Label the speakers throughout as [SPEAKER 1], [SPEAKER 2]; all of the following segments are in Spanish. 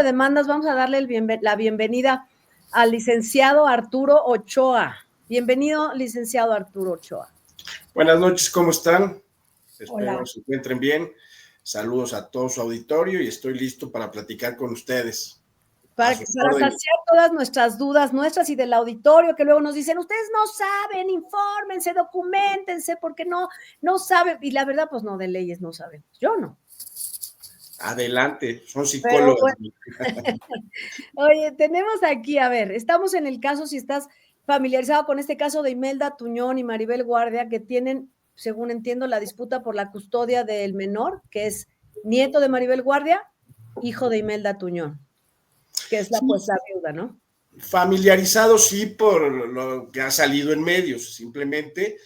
[SPEAKER 1] demandas, vamos a darle la bienvenida al licenciado Arturo Ochoa. Bienvenido, licenciado Arturo Ochoa.
[SPEAKER 2] Buenas noches, ¿cómo están?
[SPEAKER 1] Hola.
[SPEAKER 2] Espero se encuentren bien. Saludos a todo su auditorio y estoy listo para platicar con ustedes.
[SPEAKER 1] Para saciar todas nuestras dudas, nuestras y del auditorio, que luego nos dicen, ustedes no saben, infórmense, documentense, porque no saben. Y la verdad, pues no, de leyes no sabemos. Yo no.
[SPEAKER 2] Adelante, son psicólogos.
[SPEAKER 1] Bueno. Oye, tenemos aquí, a ver, estamos en el caso, si estás familiarizado con este caso de Imelda Tuñón y Maribel Guardia, que tienen, según entiendo, la disputa por la custodia del menor, que es nieto de Maribel Guardia, hijo de Imelda Tuñón, que es la viuda, ¿no?
[SPEAKER 2] Familiarizado, sí, por lo que ha salido en medios. Simplemente,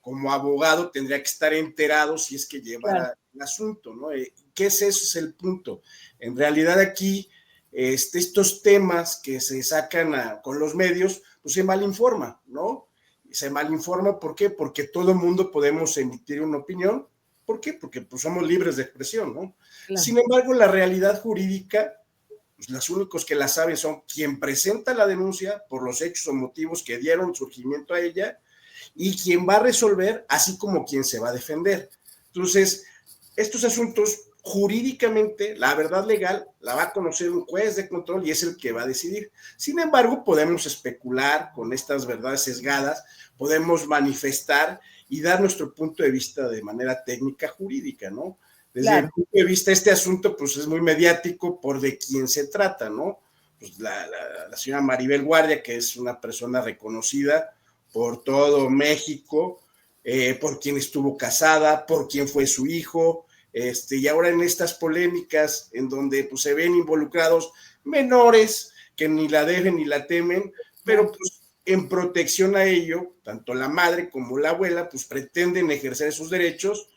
[SPEAKER 2] como abogado, tendría que estar enterado si es que llevara el asunto, ¿no? ¿Qué es eso? Es el punto. En realidad aquí, estos temas que se sacan con los medios, pues se malinforma, ¿no? Se malinforma, ¿por qué? Porque todo el mundo podemos emitir una opinión. ¿Por qué? Porque pues, somos libres de expresión, ¿no? Claro. Sin embargo, la realidad jurídica, pues, los únicos que la saben son quien presenta la denuncia por los hechos o motivos que dieron surgimiento a ella y quien va a resolver, así como quien se va a defender. Entonces, estos asuntos jurídicamente, la verdad legal la va a conocer un juez de control y es el que va a decidir. Sin embargo, podemos especular con estas verdades sesgadas, podemos manifestar y dar nuestro punto de vista de manera técnica jurídica, ¿no? Desde el punto de vista, este asunto pues es muy mediático por de quién se trata, ¿no? Pues la señora Maribel Guardia, que es una persona reconocida por todo México, por quien estuvo casada, por quien fue su hijo, y ahora en estas polémicas en donde pues, se ven involucrados menores que ni la deben ni la temen, pero pues en protección a ello, tanto la madre como la abuela pues pretenden ejercer sus derechos,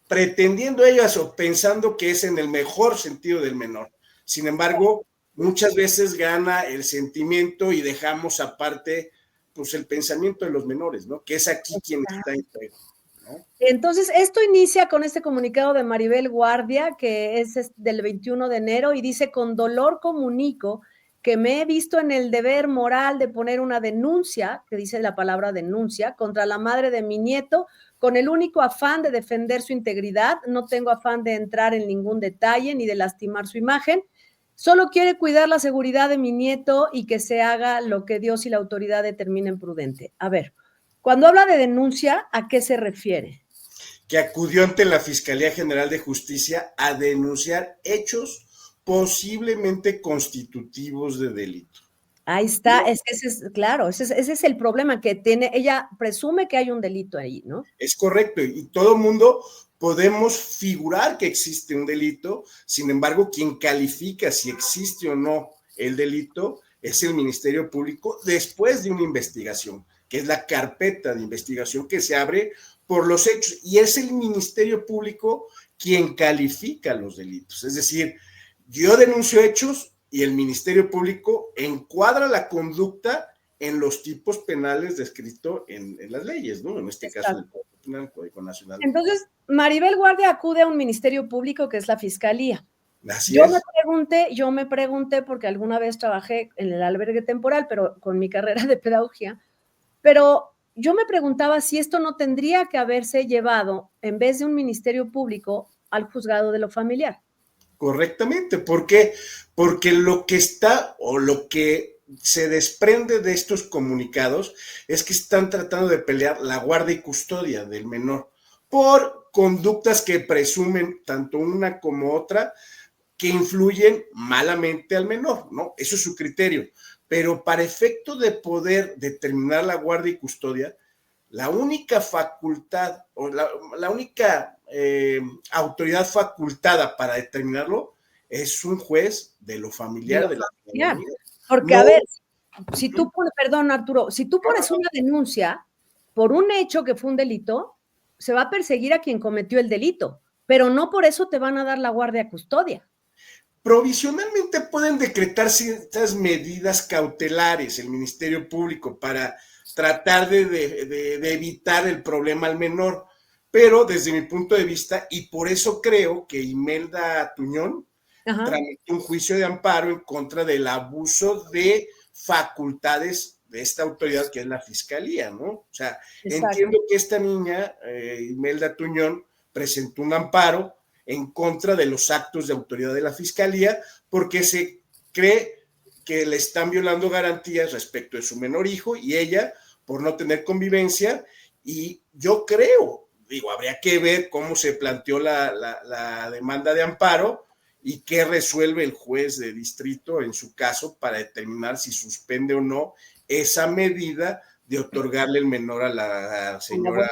[SPEAKER 2] pretendiendo ellas o pensando que es en el mejor sentido del menor. Sin embargo, muchas veces gana el sentimiento y dejamos aparte pues el pensamiento de los menores, ¿no? Que es aquí quien está en juego, ¿no?
[SPEAKER 1] Entonces, esto inicia con este comunicado de Maribel Guardia, que es del 21 de enero, y dice, con dolor comunico que me he visto en el deber moral de poner una denuncia, que dice la palabra denuncia, contra la madre de mi nieto, con el único afán de defender su integridad. No tengo afán de entrar en ningún detalle ni de lastimar su imagen. Solo quiere cuidar la seguridad de mi nieto y que se haga lo que Dios y la autoridad determinen prudente. A ver, cuando habla de denuncia, ¿a qué se refiere?
[SPEAKER 2] Que acudió ante la Fiscalía General de Justicia a denunciar hechos posiblemente constitutivos de delito.
[SPEAKER 1] Ahí está, es que ese es el problema que tiene, ella presume que hay un delito ahí, ¿no?
[SPEAKER 2] Es correcto, y todo el mundo podemos figurar que existe un delito, sin embargo, quien califica si existe o no el delito es el Ministerio Público después de una investigación, que es la carpeta de investigación que se abre por los hechos, y es el Ministerio Público quien califica los delitos. Es decir, yo denuncio hechos y el Ministerio Público encuadra la conducta en los tipos penales descritos en las leyes, ¿no? En este caso, el Código Penal, el Código Nacional.
[SPEAKER 1] Entonces, Maribel Guardia acude a un ministerio público que es la Fiscalía.
[SPEAKER 2] Así es.
[SPEAKER 1] Yo me pregunté, porque alguna vez trabajé en el albergue temporal, pero con mi carrera de pedagogía, pero yo me preguntaba si esto no tendría que haberse llevado, en vez de un ministerio público, al juzgado de lo familiar.
[SPEAKER 2] Correctamente, ¿por qué? Porque lo que está o lo que se desprende de estos comunicados es que están tratando de pelear la guarda y custodia del menor por conductas que presumen tanto una como otra que influyen malamente al menor, ¿no? Eso es su criterio. Pero para efecto de poder determinar la guarda y custodia, la única facultad o la única autoridad facultada para determinarlo es un juez de lo familiar de la
[SPEAKER 1] familiar. Porque, a ver, si tú pones, perdón, Arturo, si tú pones una denuncia por un hecho que fue un delito, se va a perseguir a quien cometió el delito, pero no por eso te van a dar la guardia custodia.
[SPEAKER 2] Provisionalmente pueden decretar ciertas medidas cautelares el Ministerio Público para tratar de evitar el problema al menor, pero desde mi punto de vista, y por eso creo que Imelda Tuñón tramitó un juicio de amparo en contra del abuso de facultades de esta autoridad que es la fiscalía, ¿no? O sea, entiendo que esta niña, Imelda Tuñón, presentó un amparo en contra de los actos de autoridad de la fiscalía porque se cree que le están violando garantías respecto de su menor hijo y ella por no tener convivencia, y yo creo, digo, habría que ver cómo se planteó la demanda de amparo y qué resuelve el juez de distrito en su caso para determinar si suspende o no esa medida de otorgarle el menor a la señora.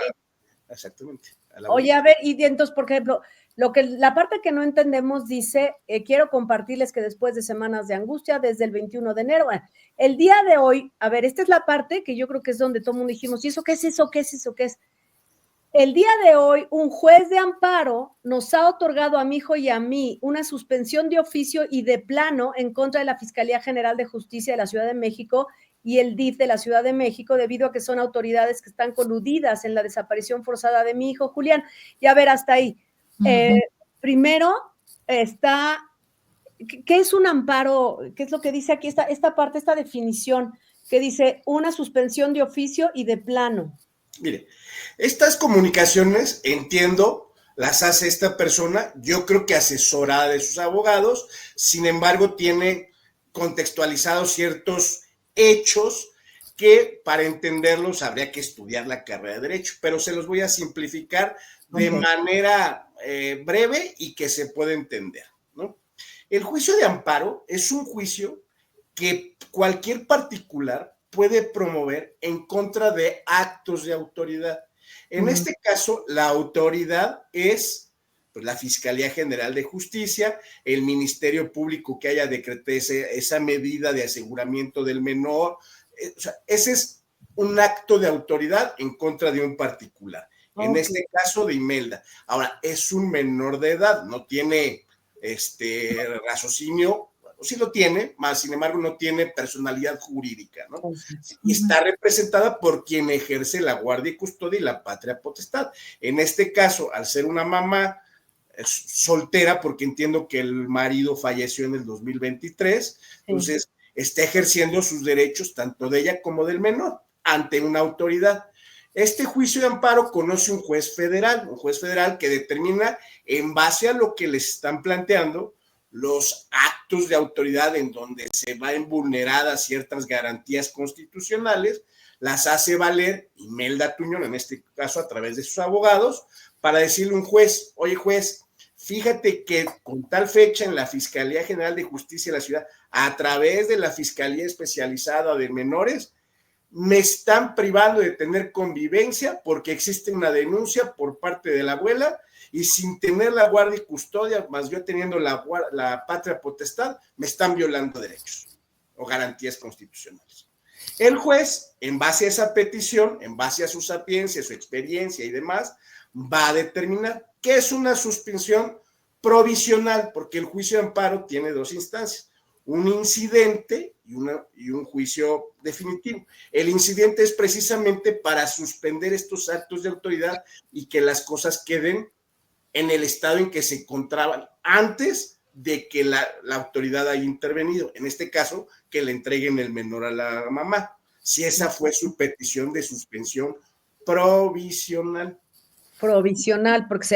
[SPEAKER 2] Exactamente.
[SPEAKER 1] Oye, a ver, y entonces, por ejemplo, la parte que no entendemos dice, quiero compartirles que después de semanas de angustia, desde el 21 de enero, el día de hoy, a ver, esta es la parte que yo creo que es donde todo el mundo dijimos, ¿y eso qué es eso? ¿Qué es eso? ¿Qué es? El día de hoy, un juez de amparo nos ha otorgado a mi hijo y a mí una suspensión de oficio y de plano en contra de la Fiscalía General de Justicia de la Ciudad de México y el DIF de la Ciudad de México, debido a que son autoridades que están coludidas en la desaparición forzada de mi hijo Julián. Y a ver, hasta ahí. Primero está, ¿qué es un amparo? ¿Qué es lo que dice aquí esta parte, esta definición que dice una suspensión de oficio y de plano?
[SPEAKER 2] Mire, estas comunicaciones, entiendo, las hace esta persona, yo creo que asesorada de sus abogados, sin embargo, tiene contextualizados ciertos hechos que para entenderlos habría que estudiar la carrera de Derecho, pero se los voy a simplificar de manera breve y que se pueda entender, ¿no? El juicio de amparo es un juicio que cualquier particular puede promover en contra de actos de autoridad. En este caso, la autoridad es pues, la Fiscalía General de Justicia, el Ministerio Público que haya decretado esa medida de aseguramiento del menor. O sea, ese es un acto de autoridad en contra de un particular. En este caso de Imelda. Ahora, es un menor de edad, no tiene raciocinio, sí lo tiene, más sin embargo no tiene personalidad jurídica, ¿no? Y está representada por quien ejerce la guardia y custodia y la patria potestad. En este caso, al ser una mamá soltera, porque entiendo que el marido falleció en el 2023, entonces está ejerciendo sus derechos tanto de ella como del menor ante una autoridad. Este juicio de amparo conoce un juez federal que determina en base a lo que les están planteando los actos de autoridad en donde se van vulneradas ciertas garantías constitucionales, las hace valer Imelda Tuñón, en este caso a través de sus abogados, para decirle a un juez, oye juez, fíjate que con tal fecha en la Fiscalía General de Justicia de la Ciudad, a través de la Fiscalía Especializada de Menores, me están privando de tener convivencia porque existe una denuncia por parte de la abuela y sin tener la guardia y custodia, más yo teniendo la patria potestad, me están violando derechos o garantías constitucionales. El juez, en base a esa petición, en base a su sapiencia, su experiencia y demás, va a determinar qué es una suspensión provisional, porque el juicio de amparo tiene dos instancias, un incidente y un juicio definitivo. El incidente es precisamente para suspender estos actos de autoridad y que las cosas queden en el estado en que se encontraban antes de que la autoridad haya intervenido. En este caso, que le entreguen el menor a la mamá, si esa fue su petición de suspensión provisional.
[SPEAKER 1] Provisional, porque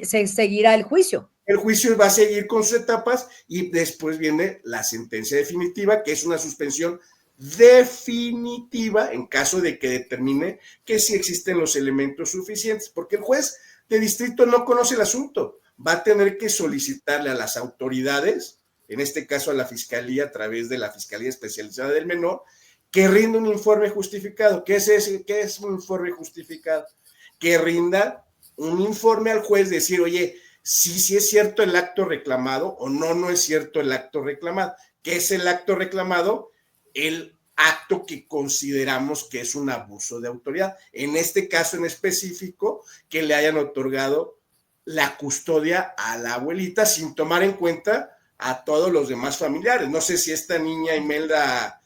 [SPEAKER 1] se seguirá el juicio.
[SPEAKER 2] El juicio va a seguir con sus etapas y después viene la sentencia definitiva, que es una suspensión definitiva en caso de que determine que sí existen los elementos suficientes, porque el juez de distrito no conoce el asunto, va a tener que solicitarle a las autoridades, en este caso a la Fiscalía a través de la Fiscalía Especializada del Menor, que rinda un informe justificado. ¿Qué es un informe justificado? Que rinda un informe al juez, decir, oye, si es cierto el acto reclamado o no es cierto el acto reclamado. ¿Qué es el acto reclamado? El acto que consideramos que es un abuso de autoridad. En este caso en específico, que le hayan otorgado la custodia a la abuelita sin tomar en cuenta a todos los demás familiares. No sé si esta niña Imelda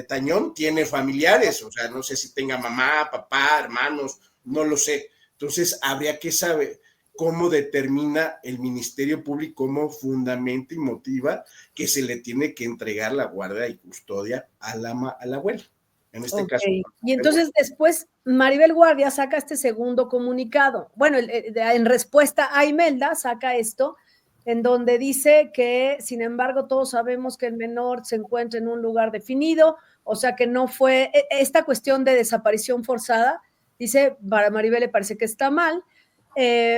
[SPEAKER 2] Tañón tiene familiares, o sea, no sé si tenga mamá, papá, hermanos, no lo sé. Entonces habría que saber. cómo determina el Ministerio Público, cómo fundamenta y motiva que se le tiene que entregar la guardia y custodia a la abuela. En este caso.
[SPEAKER 1] Y entonces después Maribel Guardia saca este segundo comunicado. Bueno, en respuesta a Imelda saca esto, en donde dice que, sin embargo, todos sabemos que el menor se encuentra en un lugar definido, o sea que no fue esta cuestión de desaparición forzada. Dice, para Maribel le parece que está mal.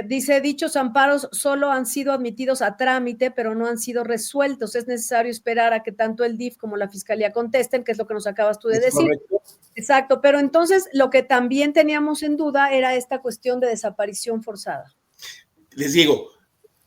[SPEAKER 1] Dice, dichos amparos solo han sido admitidos a trámite, pero no han sido resueltos. Es necesario esperar a que tanto el DIF como la Fiscalía contesten, que es lo que nos acabas tú de decir. Correcto. Exacto, pero entonces lo que también teníamos en duda era esta cuestión de desaparición forzada.
[SPEAKER 2] Les digo,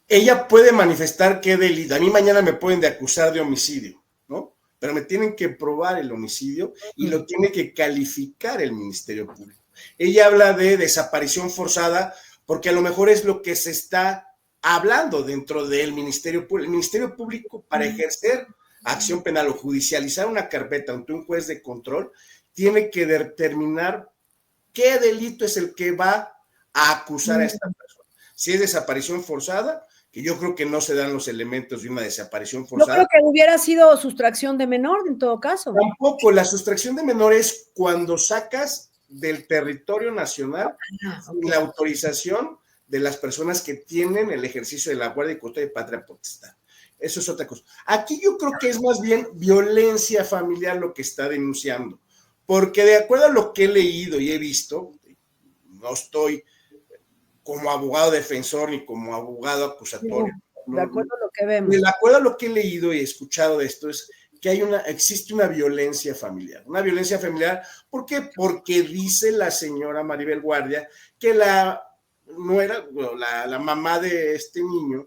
[SPEAKER 2] ella puede manifestar qué delito. A mí mañana me pueden acusar de homicidio, ¿no? Pero me tienen que probar el homicidio y lo tiene que calificar el Ministerio Público. Ella habla de desaparición forzada porque a lo mejor es lo que se está hablando dentro del Ministerio Público. El Ministerio Público, para ejercer acción penal o judicializar una carpeta ante un juez de control, tiene que determinar qué delito es el que va a acusar a esta persona. Si es desaparición forzada, que yo creo que no se dan los elementos de una desaparición forzada.
[SPEAKER 1] Yo creo que hubiera sido sustracción de menor en todo caso.
[SPEAKER 2] Tampoco, la sustracción de menor es cuando sacas del territorio nacional sin la autorización de las personas que tienen el ejercicio de la guardia y custodia de patria potestad. Eso es otra cosa. Aquí yo creo que es más bien violencia familiar lo que está denunciando, porque de acuerdo a lo que he leído y he visto, no estoy como abogado defensor ni como abogado acusatorio.
[SPEAKER 1] De acuerdo a lo que vemos.
[SPEAKER 2] De acuerdo a lo que he leído y he escuchado de esto es que existe una violencia familiar. Una violencia familiar, ¿por qué? Porque dice la señora Maribel Guardia que la mamá de este niño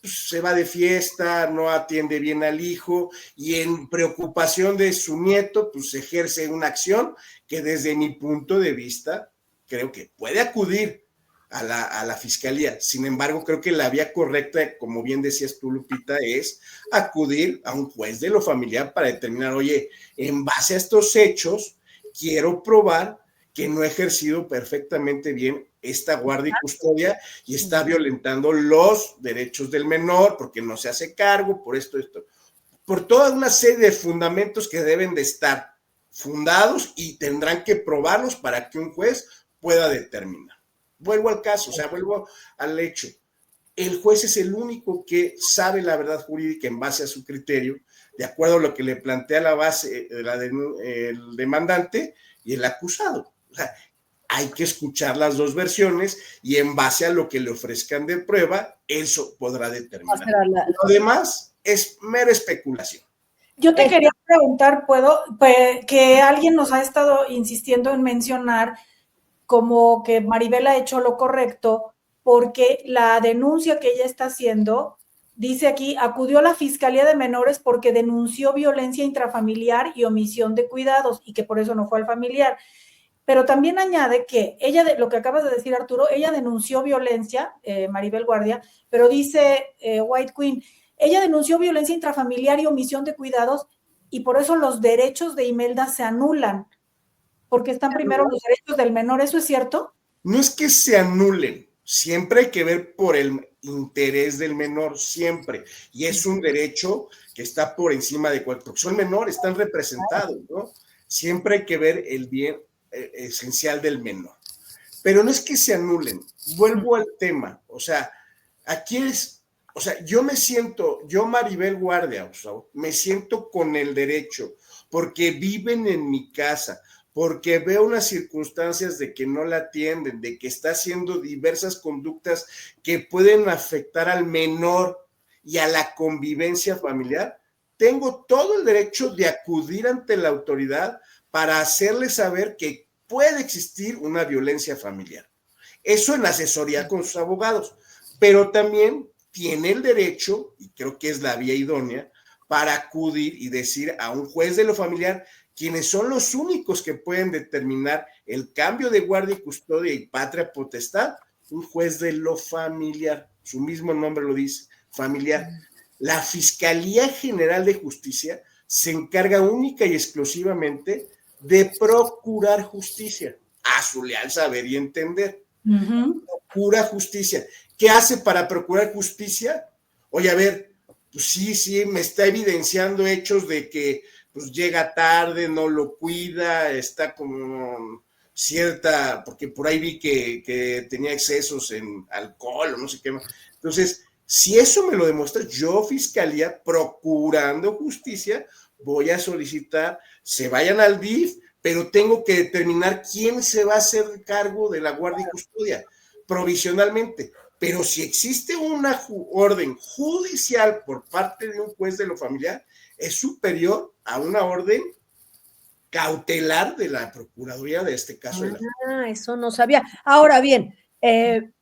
[SPEAKER 2] pues, se va de fiesta, no atiende bien al hijo y en preocupación de su nieto, pues ejerce una acción que desde mi punto de vista creo que puede acudir a la fiscalía. Sin embargo, creo que la vía correcta, como bien decías tú, Lupita, es acudir a un juez de lo familiar para determinar, oye, en base a estos hechos, quiero probar que no he ejercido perfectamente bien esta guardia y custodia y está violentando los derechos del menor porque no se hace cargo, por esto, por toda una serie de fundamentos que deben de estar fundados y tendrán que probarlos para que un juez pueda determinar. Vuelvo al caso, o sea, vuelvo al hecho. El juez es el único que sabe la verdad jurídica en base a su criterio, de acuerdo a lo que le plantea la base, el demandante y el acusado. O sea, hay que escuchar las dos versiones y en base a lo que le ofrezcan de prueba, eso podrá determinar. Lo demás es mera especulación.
[SPEAKER 3] Yo te quería preguntar, que alguien nos ha estado insistiendo en mencionar como que Maribel ha hecho lo correcto, porque la denuncia que ella está haciendo, dice aquí, acudió a la Fiscalía de Menores porque denunció violencia intrafamiliar y omisión de cuidados y que por eso no fue al familiar. Pero también añade que ella, lo que acabas de decir, Arturo, ella denunció violencia, Maribel Guardia, pero dice White Queen, ella denunció violencia intrafamiliar y omisión de cuidados y por eso los derechos de Imelda se anulan. Porque están primero los derechos del menor, ¿eso es cierto?
[SPEAKER 2] No es que se anulen, siempre hay que ver por el interés del menor, siempre. Y es un derecho que está por encima de cualquier, porque son menores, están representados, ¿no? Siempre hay que ver el bien esencial del menor. Pero no es que se anulen, vuelvo al tema, o sea, aquí es, o sea, yo Maribel Guardia, o sea, me siento con el derecho, porque viven en mi casa, porque veo unas circunstancias de que no la atienden, de que está haciendo diversas conductas que pueden afectar al menor y a la convivencia familiar, tengo todo el derecho de acudir ante la autoridad para hacerle saber que puede existir una violencia familiar. Eso en asesoría con sus abogados, pero también tiene el derecho, y creo que es la vía idónea, para acudir y decir a un juez de lo familiar quienes son los únicos que pueden determinar el cambio de guardia y custodia y patria potestad, un juez de lo familiar, su mismo nombre lo dice, familiar. La Fiscalía General de Justicia se encarga única y exclusivamente de procurar justicia, a su leal saber y entender. Procura justicia. ¿Qué hace para procurar justicia? Oye, a ver, pues sí, me está evidenciando hechos de que pues llega tarde, no lo cuida, está como cierta, porque por ahí vi que tenía excesos en alcohol o no sé qué más. Entonces, si eso me lo demuestra, yo, fiscalía, procurando justicia, voy a solicitar, se vayan al DIF, pero tengo que determinar quién se va a hacer cargo de la guardia y custodia provisionalmente. Pero si existe una orden judicial por parte de un juez de lo familiar, es superior a una orden cautelar de la Procuraduría de este caso.
[SPEAKER 1] Eso no sabía. Ahora bien,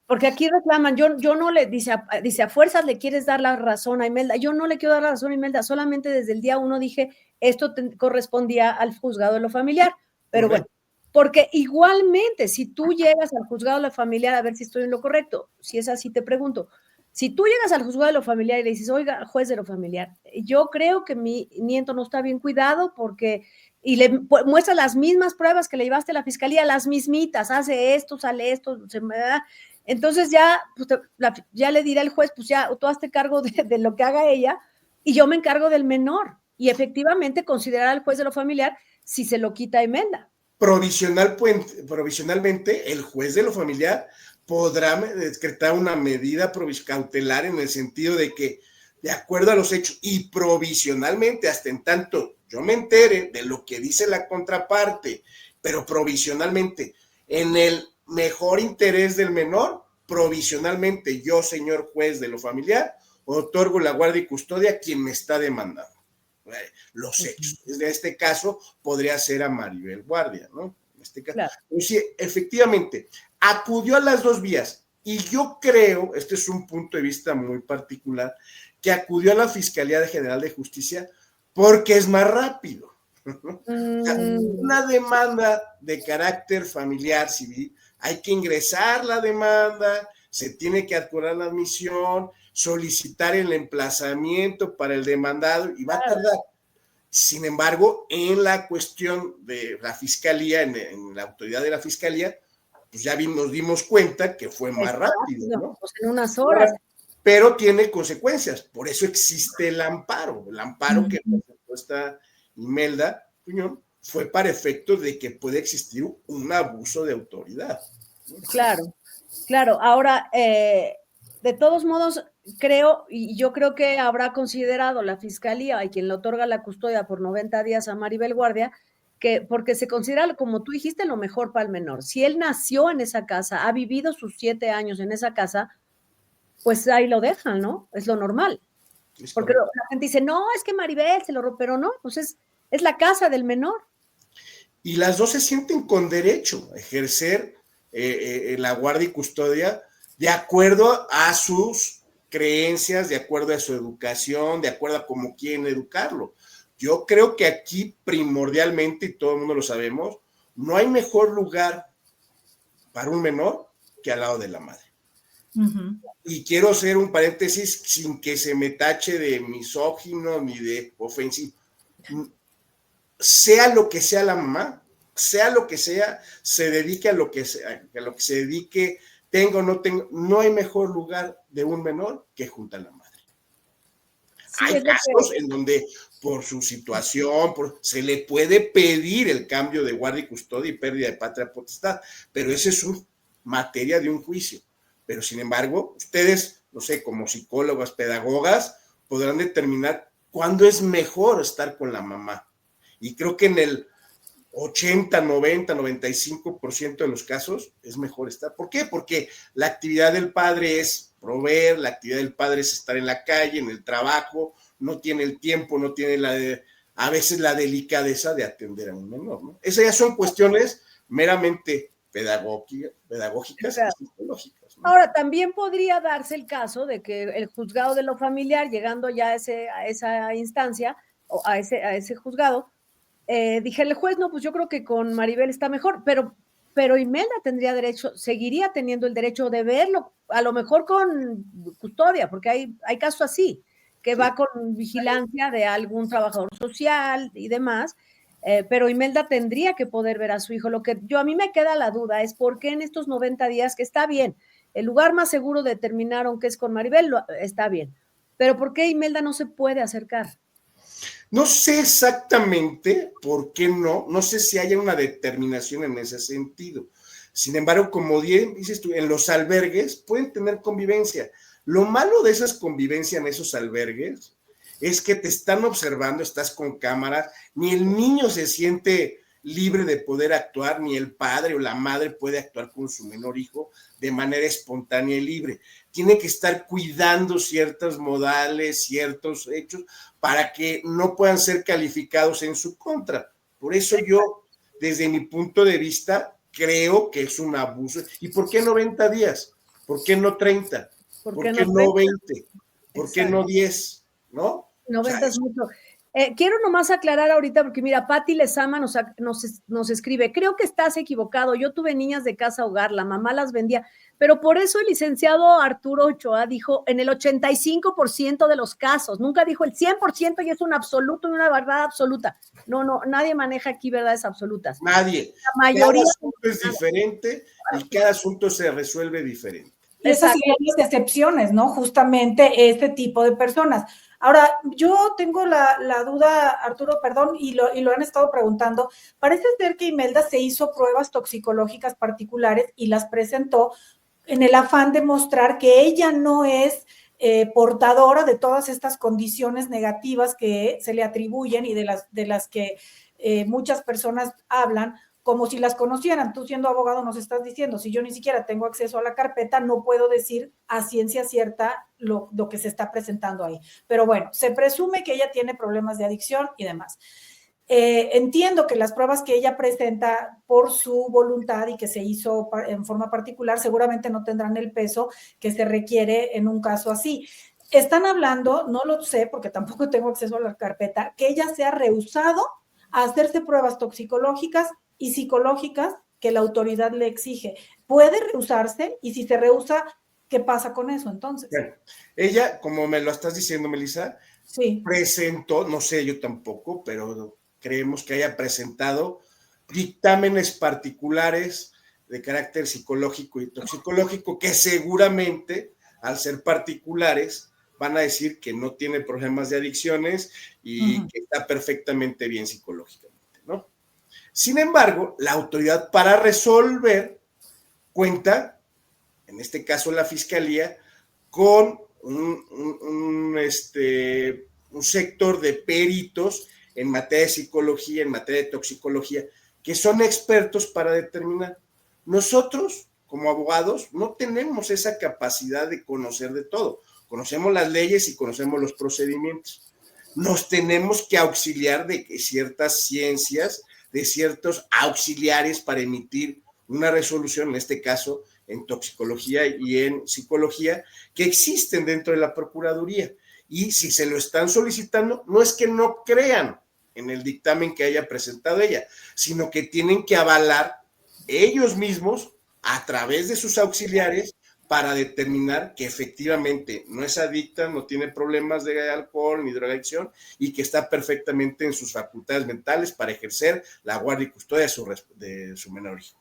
[SPEAKER 1] porque aquí reclaman, yo no le, dice a fuerzas le quieres dar la razón a Imelda. Yo no le quiero dar la razón a Imelda, solamente desde el día 1 dije, esto correspondía al juzgado de lo familiar. Pero bueno, porque igualmente, si tú llegas al juzgado de lo familiar, a ver si estoy en lo correcto, si es así te pregunto, si tú llegas al juzgado de lo familiar y le dices, oiga, juez de lo familiar, yo creo que mi nieto no está bien cuidado porque y le muestra las mismas pruebas que le llevaste a la fiscalía, las mismitas, hace esto, sale esto, entonces ya, pues, ya le dirá el juez, pues ya tú hazte cargo de lo que haga ella y yo me encargo del menor. Y efectivamente considerar al juez de lo familiar si se lo quita a Imelda.
[SPEAKER 2] Provisionalmente, el juez de lo familiar podrá decretar una medida cautelar en el sentido de que, de acuerdo a los hechos y provisionalmente, hasta en tanto yo me entere de lo que dice la contraparte, pero provisionalmente, en el mejor interés del menor, provisionalmente yo, señor juez de lo familiar, otorgo la guardia y custodia a quien me está demandando los hechos. En este caso podría ser a Maribel Guardia, ¿no? En este caso. Claro. Sí, efectivamente, acudió a las dos vías y yo creo, este es un punto de vista muy particular, que acudió a la Fiscalía General de Justicia porque es más rápido. O sea, una demanda de carácter familiar civil, hay que ingresar la demanda, se tiene que acordar la admisión, solicitar el emplazamiento para el demandado y va a tardar. Sin embargo, en la cuestión de la fiscalía, en la autoridad de la fiscalía, pues ya nos dimos cuenta que fue más rápido, ¿no?
[SPEAKER 1] Pues en unas horas.
[SPEAKER 2] Pero tiene consecuencias, por eso existe el amparo que presentó esta Imelda Puñón fue para efectos de que puede existir un abuso de autoridad.
[SPEAKER 1] Claro. Ahora, de todos modos, yo creo que habrá considerado la fiscalía y quien le otorga la custodia por 90 días a Maribel Guardia, que porque se considera, como tú dijiste, lo mejor para el menor. Si él nació en esa casa, ha vivido sus 7 años en esa casa, pues ahí lo dejan, ¿no? Es lo normal. Porque la gente dice, no, es que Maribel se lo robó, pero no, pues es la casa del menor.
[SPEAKER 2] Y las dos se sienten con derecho a ejercer la guardia y custodia de acuerdo a sus creencias, de acuerdo a su educación, de acuerdo a cómo quieren educarlo. Yo creo que aquí primordialmente, y todo el mundo lo sabemos, no hay mejor lugar para un menor que al lado de la madre. Y quiero hacer un paréntesis sin que se me tache de misógino ni de ofensivo. Sea lo que sea la mamá, sea lo que sea, se dedique a lo que sea, a lo que se dedique, tenga o no tenga, no hay mejor lugar de un menor que junto a la madre. Sí, hay casos en donde por su situación, se le puede pedir el cambio de guardia y custodia y pérdida de patria potestad, pero esa es materia de un juicio. Pero sin embargo, ustedes, no sé, como psicólogas, pedagogas, podrán determinar cuándo es mejor estar con la mamá. Y creo que en el 80, 90, 95% de los casos es mejor estar. ¿Por qué? Porque la actividad del padre es proveer, la actividad del padre es estar en la calle, en el trabajo, no tiene el tiempo, no tiene a veces la delicadeza de atender a un menor, ¿no? Esas ya son cuestiones meramente pedagógicas y psicológicas, ¿no?
[SPEAKER 1] Ahora, también podría darse el caso de que el juzgado de lo familiar, llegando ya a esa instancia, o a ese juzgado, dije el juez, no, pues yo creo que con Maribel está mejor, pero Imelda tendría derecho, seguiría teniendo el derecho de verlo, a lo mejor con custodia, porque hay casos así, que va con vigilancia de algún trabajador social y demás, pero Imelda tendría que poder ver a su hijo. Lo que a mí me queda la duda es por qué en estos 90 días, que está bien, el lugar más seguro determinaron que es con Maribel, está bien, pero ¿por qué Imelda no se puede acercar?
[SPEAKER 2] No sé exactamente por qué no sé si haya una determinación en ese sentido. Sin embargo, como dices tú, en los albergues pueden tener convivencia. Lo malo de esas convivencias en esos albergues es que te están observando, estás con cámaras, ni el niño se siente libre de poder actuar, ni el padre o la madre puede actuar con su menor hijo de manera espontánea y libre. Tiene que estar cuidando ciertos modales, ciertos hechos, para que no puedan ser calificados en su contra. Por eso yo, desde mi punto de vista, creo que es un abuso. ¿Y por qué 90 días? ¿Por qué no 30? ¿Por qué no 20? ¿Por qué no 10? ¿No?
[SPEAKER 1] 90 es mucho. Quiero nomás aclarar ahorita, porque mira, Patti Lezama nos escribe, creo que estás equivocado, yo tuve niñas de casa hogar, la mamá las vendía, pero por eso el licenciado Arturo Ochoa dijo en el 85% de los casos, nunca dijo el 100% y es un absoluto y una verdad absoluta. No, nadie maneja aquí verdades absolutas.
[SPEAKER 2] Nadie.
[SPEAKER 1] La mayoría.
[SPEAKER 2] Cada asunto es diferente y cada asunto se resuelve diferente.
[SPEAKER 3] Y esas serían las excepciones, ¿no? Justamente este tipo de personas. Ahora, yo tengo la duda, Arturo, perdón, y lo han estado preguntando. Parece ser que Imelda se hizo pruebas toxicológicas particulares y las presentó en el afán de mostrar que ella no es portadora de todas estas condiciones negativas que se le atribuyen y de las que muchas personas hablan, como si las conocieran. Tú siendo abogado nos estás diciendo, si yo ni siquiera tengo acceso a la carpeta, no puedo decir a ciencia cierta lo que se está presentando ahí. Pero bueno, se presume que ella tiene problemas de adicción y demás. Entiendo que las pruebas que ella presenta por su voluntad y que se hizo en forma particular seguramente no tendrán el peso que se requiere en un caso así. Están hablando, no lo sé porque tampoco tengo acceso a la carpeta, que ella se ha rehusado a hacerse pruebas toxicológicas y psicológicas que la autoridad le exige. ¿Puede rehusarse? Y si se rehúsa, ¿qué pasa con eso entonces?
[SPEAKER 2] Bueno, ella, como me lo estás diciendo, Melissa,
[SPEAKER 3] sí,
[SPEAKER 2] presentó, no sé yo tampoco, pero creemos que haya presentado dictámenes particulares de carácter psicológico y toxicológico que seguramente, al ser particulares, van a decir que no tiene problemas de adicciones y que está perfectamente bien psicológicamente, ¿no? Sin embargo, la autoridad para resolver cuenta, en este caso la fiscalía, con un sector de peritos en materia de psicología, en materia de toxicología, que son expertos para determinar. Nosotros, como abogados, no tenemos esa capacidad de conocer de todo. Conocemos las leyes y conocemos los procedimientos. Nos tenemos que auxiliar de ciertas ciencias, de ciertos auxiliares para emitir una resolución, en este caso en toxicología y en psicología, que existen dentro de la Procuraduría. Y si se lo están solicitando, no es que no crean en el dictamen que haya presentado ella, sino que tienen que avalar ellos mismos a través de sus auxiliares para determinar que efectivamente no es adicta, no tiene problemas de alcohol ni drogadicción y que está perfectamente en sus facultades mentales para ejercer la guardia y custodia de su menor hijo.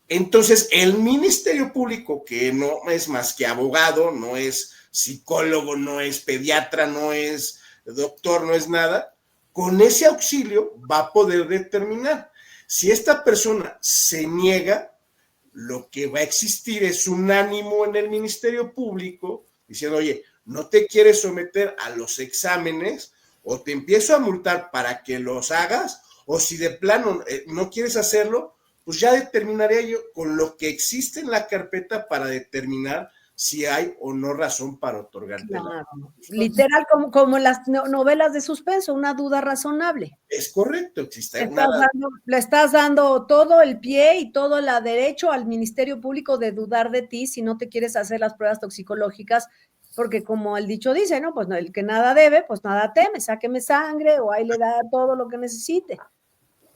[SPEAKER 2] Entonces, el Ministerio Público, que no es más que abogado, no es psicólogo, no es pediatra, no es doctor, no es nada, con ese auxilio va a poder determinar. Si esta persona se niega, lo que va a existir es un ánimo en el Ministerio Público diciendo, oye, no te quieres someter a los exámenes o te empiezo a multar para que los hagas, o si de plano no quieres hacerlo, pues ya determinaré yo con lo que existe en la carpeta para determinar si hay o no razón para otorgarte
[SPEAKER 1] claro. Literal, como las novelas de suspenso, una duda razonable.
[SPEAKER 2] Es correcto, existe
[SPEAKER 1] le estás dando todo el pie y todo el derecho al Ministerio Público de dudar de ti si no te quieres hacer las pruebas toxicológicas, porque como el dicho dice, ¿no? Pues no, el que nada debe, pues nada teme, sáqueme sangre o ahí le da todo lo que necesite.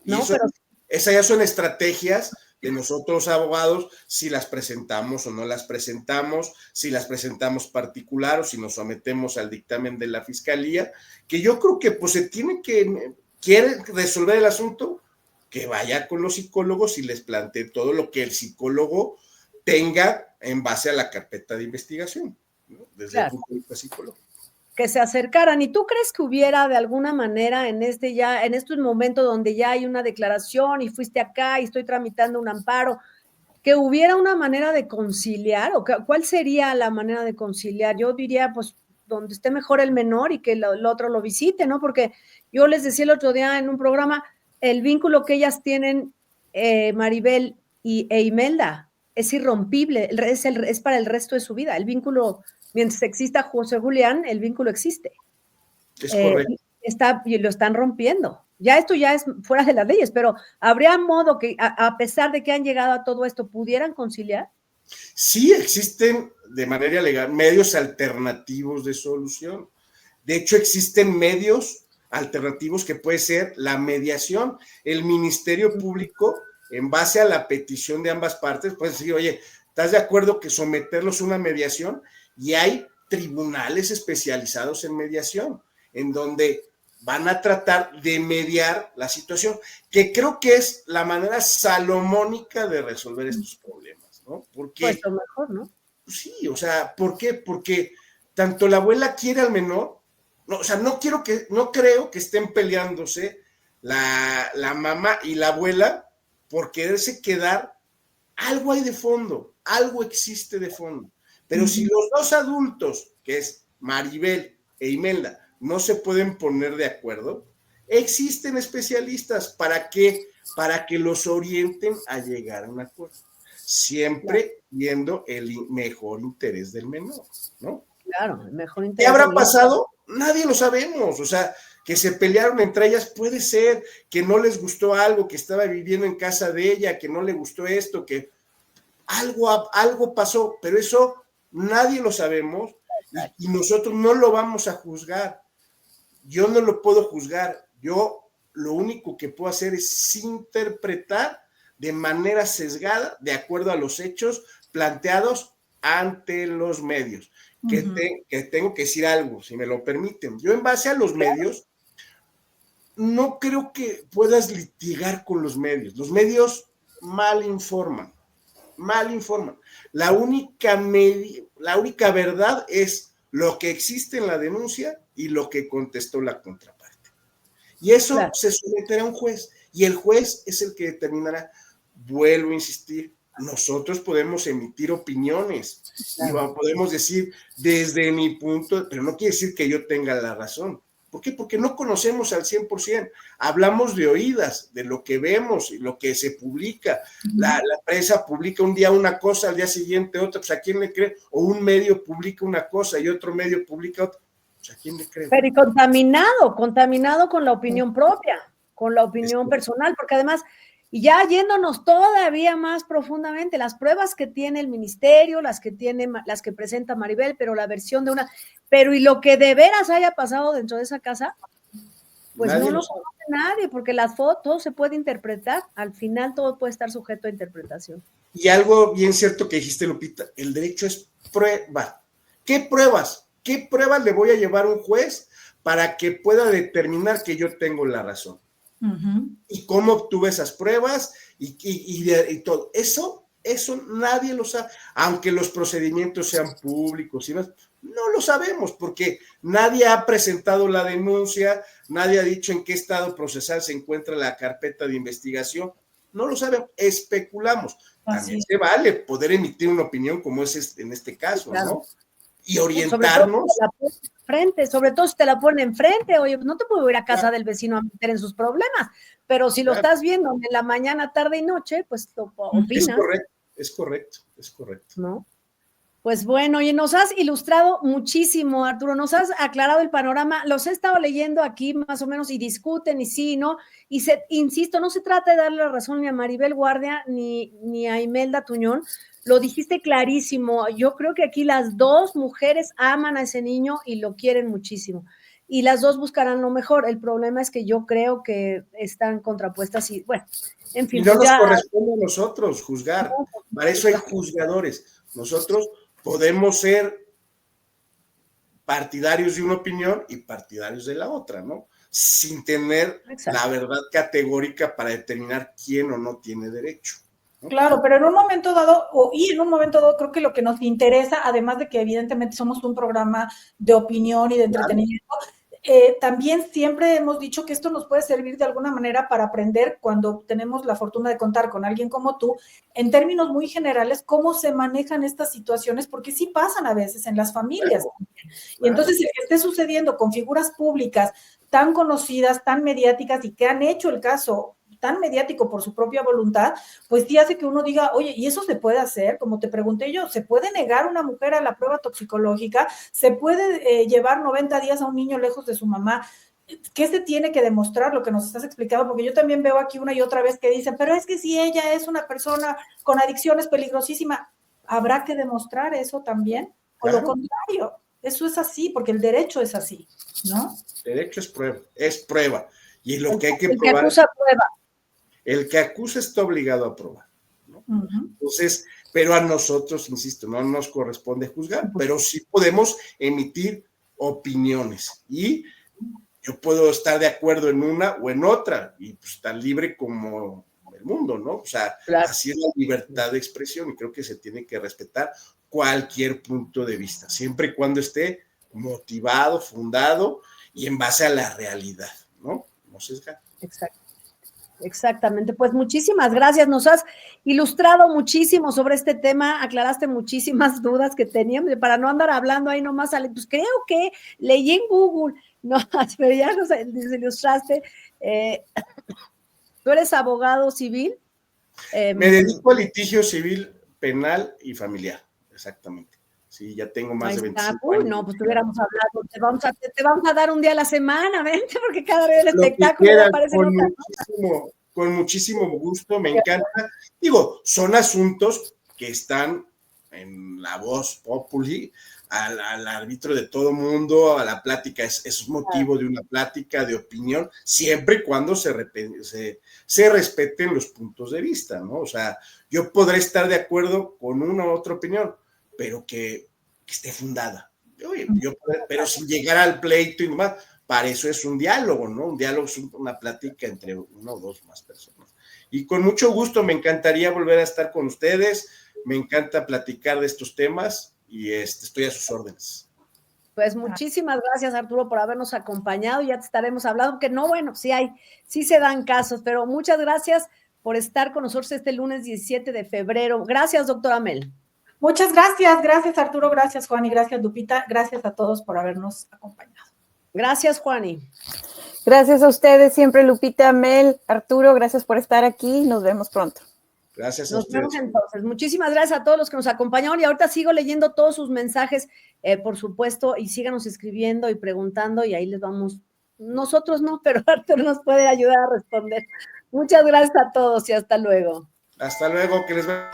[SPEAKER 1] ¿No?
[SPEAKER 2] Pero esas ya son estrategias de nosotros abogados, si las presentamos o no las presentamos, si las presentamos particular o si nos sometemos al dictamen de la fiscalía, que yo creo que pues se tiene que quiere resolver el asunto, que vaya con los psicólogos y les plantee todo lo que el psicólogo tenga en base a la carpeta de investigación, ¿no? Desde el punto de vista psicológico.
[SPEAKER 1] Que se acercaran. ¿Y tú crees que hubiera de alguna manera en estos momentos donde ya hay una declaración y fuiste acá y estoy tramitando un amparo, que hubiera una manera de conciliar? ¿O cuál sería la manera de conciliar? Yo diría, pues, donde esté mejor el menor y que el otro lo visite, ¿no? Porque yo les decía el otro día en un programa, el vínculo que ellas tienen, Maribel e Imelda, es irrompible, es para el resto de su vida. El vínculo, mientras exista José Julián, el vínculo existe.
[SPEAKER 2] Es correcto.
[SPEAKER 1] Y lo están rompiendo. Ya esto ya es fuera de las leyes, pero ¿habría modo que, a pesar de que han llegado a todo esto, pudieran conciliar?
[SPEAKER 2] Sí existen de manera legal medios alternativos de solución. De hecho, existen medios alternativos que puede ser la mediación. El Ministerio Público, en base a la petición de ambas partes, puede decir, oye, ¿estás de acuerdo que someterlos a una mediación? Y hay tribunales especializados en mediación, en donde van a tratar de mediar la situación, que creo que es la manera salomónica de resolver estos problemas, ¿no? Porque,
[SPEAKER 1] pues lo mejor, ¿no?
[SPEAKER 2] Sí, o sea, ¿por qué? Porque tanto la abuela quiere al menor, no, o sea, no creo que estén peleándose la mamá y la abuela por quererse quedar. Algo hay de fondo, algo existe de fondo. Pero si los dos adultos, que es Maribel e Imelda, no se pueden poner de acuerdo, existen especialistas. ¿Para qué? Para que los orienten a llegar a un acuerdo. Siempre viendo el mejor interés del menor, ¿no?
[SPEAKER 1] Claro, el mejor interés.
[SPEAKER 2] ¿Qué habrá pasado? Nadie lo sabemos. O sea, que se pelearon entre ellas, puede ser que no les gustó algo, que estaba viviendo en casa de ella, que no le gustó esto, que algo pasó, pero eso nadie lo sabemos y nosotros no lo vamos a juzgar. Yo no lo puedo juzgar. Yo lo único que puedo hacer es interpretar de manera sesgada, de acuerdo a los hechos planteados ante los medios. Que tengo que decir algo, si me lo permiten. Yo, en base a los medios, no creo que puedas litigar con los medios. Los medios mal informan. La única verdad es lo que existe en la denuncia y lo que contestó la contraparte. Y eso se someterá a un juez, y el juez es el que determinará. Vuelvo a insistir, nosotros podemos emitir opiniones y podemos decir desde mi punto, pero no quiere decir que yo tenga la razón. ¿Por qué? Porque no conocemos al 100%. Hablamos de oídas, de lo que vemos y lo que se publica. La prensa publica un día una cosa, al día siguiente otra. Pues, ¿a quién le cree? O un medio publica una cosa y otro medio publica otra. Pues, ¿a quién le cree?
[SPEAKER 1] Pero y contaminado con la opinión propia, con la opinión personal, porque además, y ya yéndonos todavía más profundamente, las pruebas que tiene el ministerio, las que presenta Maribel, pero la versión de pero y lo que de veras haya pasado dentro de esa casa, pues nadie no lo conoce nadie, porque las fotos se puede interpretar, al final todo puede estar sujeto a interpretación.
[SPEAKER 2] Y algo bien cierto que dijiste, Lupita, el derecho es prueba. ¿Qué pruebas? ¿Qué pruebas le voy a llevar a un juez para que pueda determinar que yo tengo la razón? Y cómo obtuve esas pruebas y todo. Eso nadie lo sabe, aunque los procedimientos sean públicos y más, no lo sabemos porque nadie ha presentado la denuncia, nadie ha dicho en qué estado procesal se encuentra la carpeta de investigación, no lo sabemos, especulamos. También se vale poder emitir una opinión como es en este caso, claro, ¿no? Y orientarnos.
[SPEAKER 1] Sobre todo si te la ponen enfrente, oye, no te puedo ir a casa del vecino a meter en sus problemas, pero si lo estás viendo en la mañana, tarde y noche, pues lo opinas.
[SPEAKER 2] Es correcto.
[SPEAKER 1] ¿No? Pues bueno, oye, nos has ilustrado muchísimo, Arturo, nos has aclarado el panorama, los he estado leyendo aquí más o menos y discuten y sí, ¿no? Y insisto, no se trata de darle la razón ni a Maribel Guardia ni a Imelda Tuñón, lo dijiste clarísimo, yo creo que aquí las dos mujeres aman a ese niño y lo quieren muchísimo, y las dos buscarán lo mejor, el problema es que yo creo que están contrapuestas y bueno, en fin.
[SPEAKER 2] Y no nos corresponde a nosotros juzgar, para eso hay juzgadores, nosotros podemos ser partidarios de una opinión y partidarios de la otra, ¿no? O sin tener
[SPEAKER 1] Exacto.
[SPEAKER 2] la verdad categórica para determinar quién o no tiene derecho.
[SPEAKER 3] Claro, pero en un momento dado, en un momento dado creo que lo que nos interesa, además de que evidentemente somos un programa de opinión y de entretenimiento, también siempre hemos dicho que esto nos puede servir de alguna manera para aprender cuando tenemos la fortuna de contar con alguien como tú, en términos muy generales, cómo se manejan estas situaciones, porque sí pasan a veces en las familias. Y entonces el que esté sucediendo con figuras públicas tan conocidas, tan mediáticas y que han hecho el caso tan mediático por su propia voluntad, pues sí hace que uno diga, oye, ¿y eso se puede hacer? Como te pregunté yo, ¿se puede negar una mujer a la prueba toxicológica? ¿Se puede llevar 90 días a un niño lejos de su mamá? ¿Qué se tiene que demostrar? Lo que nos estás explicando, porque yo también veo aquí una y otra vez que dicen, pero es que si ella es una persona con adicciones peligrosísima, ¿habrá que demostrar eso también? O lo contrario, eso es así, porque el derecho es así, ¿no?
[SPEAKER 2] Derecho es prueba. Y lo que hay que
[SPEAKER 1] el
[SPEAKER 2] probar.
[SPEAKER 1] Que acusa prueba.
[SPEAKER 2] El que acusa está obligado a probar, ¿no? Entonces, pero a nosotros, insisto, no nos corresponde juzgar, pero sí podemos emitir opiniones. Y yo puedo estar de acuerdo en una o en otra, y pues tan libre como el mundo, ¿no? O sea, claro, así es la libertad de expresión, y creo que se tiene que respetar cualquier punto de vista, siempre y cuando esté motivado, fundado y en base a la realidad, ¿no? No sesgar.
[SPEAKER 1] Exacto. Exactamente, pues muchísimas gracias, nos has ilustrado muchísimo sobre este tema, aclaraste muchísimas dudas que teníamos, para no andar hablando ahí nomás, pues creo que leí en Google, no, pero ya nos ilustraste. ¿Tú eres abogado civil?
[SPEAKER 2] Me dedico a litigio civil, penal y familiar, exactamente. Sí, ya tengo más de 25 años.
[SPEAKER 1] No, pues tuviéramos hablado, te vamos a dar un día a la semana, vente, porque cada vez el espectáculo me parece
[SPEAKER 2] con muchísimo gusto, me encanta. Digo, son asuntos que están en la voz populi, al árbitro de todo mundo, a la plática, es motivo de una plática, de opinión, siempre y cuando se respeten los puntos de vista, ¿no? O sea, yo podré estar de acuerdo con una u otra opinión, pero que esté fundada. Pero sin llegar al pleito y demás, para eso es un diálogo, ¿no? Un diálogo es una plática entre una o dos más personas. Y con mucho gusto me encantaría volver a estar con ustedes, me encanta platicar de estos temas y estoy a sus órdenes.
[SPEAKER 1] Pues muchísimas gracias, Arturo, por habernos acompañado. Ya te estaremos hablando, que no, bueno, sí se dan casos, pero muchas gracias por estar con nosotros este lunes 17 de febrero. Gracias, doctora Mel.
[SPEAKER 3] Muchas gracias Arturo, gracias Juan y gracias Lupita, gracias a todos por habernos acompañado.
[SPEAKER 1] Gracias, Juani.
[SPEAKER 4] Gracias a ustedes siempre, Lupita, Mel, Arturo, gracias por estar aquí, nos vemos pronto.
[SPEAKER 2] Gracias a ustedes.
[SPEAKER 1] Nos vemos entonces. Muchísimas gracias a todos los que nos acompañaron y ahorita sigo leyendo todos sus mensajes, por supuesto, y síganos escribiendo y preguntando y ahí les vamos. Nosotros no, pero Arturo nos puede ayudar a responder. Muchas gracias a todos y hasta luego.
[SPEAKER 2] Hasta luego, que les vaya.